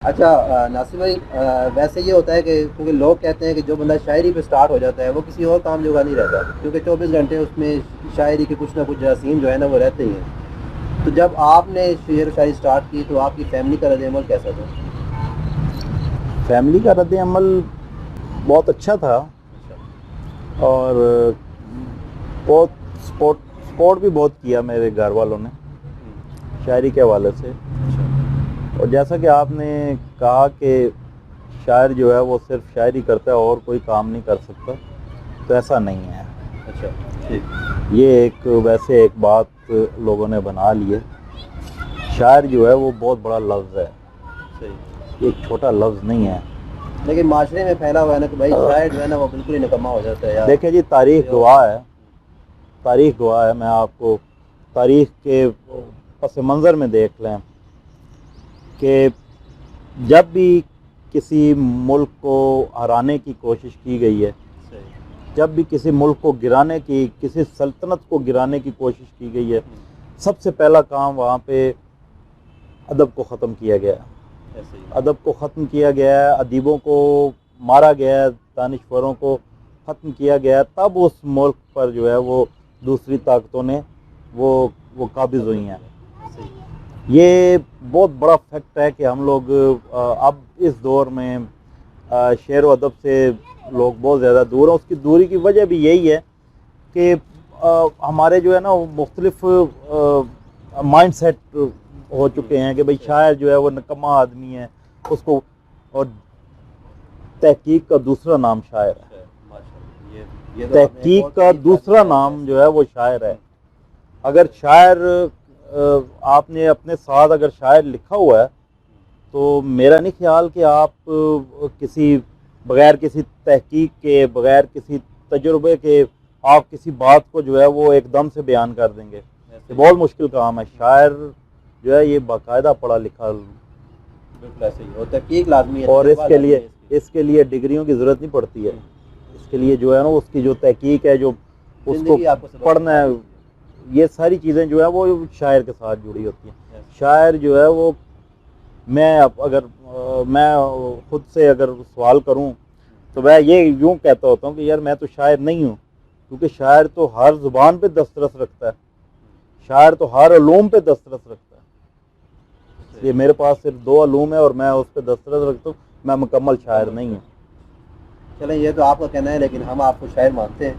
اچھا ناصر بھائی، ویسے یہ ہوتا ہے کہ کیونکہ لوگ کہتے ہیں کہ جو بندہ شاعری پہ سٹارٹ ہو جاتا ہے وہ کسی اور کام جوگا نہیں رہتا، کیونکہ 24 گھنٹے اس میں شاعری کے کچھ نہ کچھ جراثیم جو ہے نا وہ رہتے ہی ہیں۔ تو جب آپ نے شعر و شاعری سٹارٹ کی تو آپ کی فیملی کا رد عمل کیسا تھا؟ فیملی کا رد عمل بہت اچھا تھا، اور بہت سپورٹ بھی بہت کیا میرے گھر والوں نے شاعری کے حوالے سے۔ اور جیسا کہ آپ نے کہا کہ شاعر جو ہے وہ صرف شاعری کرتا ہے اور کوئی کام نہیں کر سکتا، تو ایسا نہیں ہے۔ اچھا ٹھیک۔ یہ ویسے ایک بات لوگوں نے بنا لی ہے، شاعر جو ہے وہ بہت بڑا لفظ ہے، صحیح، ایک چھوٹا لفظ نہیں ہے۔ لیکن معاشرے میں پھیلا ہوا ہے نا کہ بھائی شاعر جو ہے نا وہ بالکل ہی نکما ہو جاتا ہے یار۔ دیکھیں جی، تاریخ گواہ ہے، میں آپ کو تاریخ کے پس منظر میں دیکھ لیں کہ جب بھی کسی ملک کو ہرانے کی کوشش کی گئی ہے، جب بھی کسی ملک کو گرانے کی، کسی سلطنت کو گرانے کی کوشش کی گئی ہے، سب سے پہلا کام وہاں پہ ادب کو ختم کیا گیا ہے۔ ادب کو ختم کیا گیا ہے، ادیبوں کو مارا گیا ہے، دانشوروں کو ختم کیا گیا ہے، تب اس ملک پر جو ہے وہ دوسری طاقتوں نے وہ قابض ہوئی ہیں۔ یہ بہت بڑا فیکٹ ہے کہ ہم لوگ اب اس دور میں شعر و ادب سے لوگ بہت زیادہ دور ہیں۔ اس کی دوری کی وجہ بھی یہی ہے کہ ہمارے جو ہے نا وہ مختلف مائنڈ سیٹ ہو چکے ہیں کہ بھئی شاعر جو ہے وہ نکما آدمی ہے، اس کو، اور تحقیق کا دوسرا نام شاعر ہے۔ تحقیق کا دوسرا نام جو ہے وہ شاعر ہے۔ اگر شاعر آپ نے اپنے ساتھ اگر شاعر لکھا ہوا ہے تو میرا نہیں خیال کہ آپ بغیر کسی تحقیق کے، بغیر کسی تجربے کے آپ کسی بات کو جو ہے وہ ایک دم سے بیان کر دیں گے۔ یہ بہت مشکل کام ہے۔ شاعر جو ہے یہ باقاعدہ پڑھا لکھا، بالکل ایسے ہی، اور تحقیق لازمی ہے، اور اس کے لیے ڈگریوں کی ضرورت نہیں پڑتی ہے۔ اس کے لیے جو ہے نا اس کی جو تحقیق ہے، جو اس کو پڑھنا ہے، یہ ساری چیزیں جو ہے وہ شاعر کے ساتھ جڑی ہوتی ہیں۔ شاعر جو ہے وہ، میں خود سے اگر سوال کروں تو میں یہ یوں کہتا ہوتا ہوں کہ یار میں تو شاعر نہیں ہوں، کیونکہ شاعر تو ہر زبان پہ دسترس رکھتا ہے، شاعر تو ہر علوم پہ دسترس رکھتا ہے۔ یہ میرے پاس صرف 2 علوم ہے اور میں اس پہ دسترس رکھتا ہوں، میں مکمل شاعر نہیں ہوں۔ چلیں، یہ تو آپ کا کہنا ہے، لیکن ہم آپ کو شاعر مانتے ہیں۔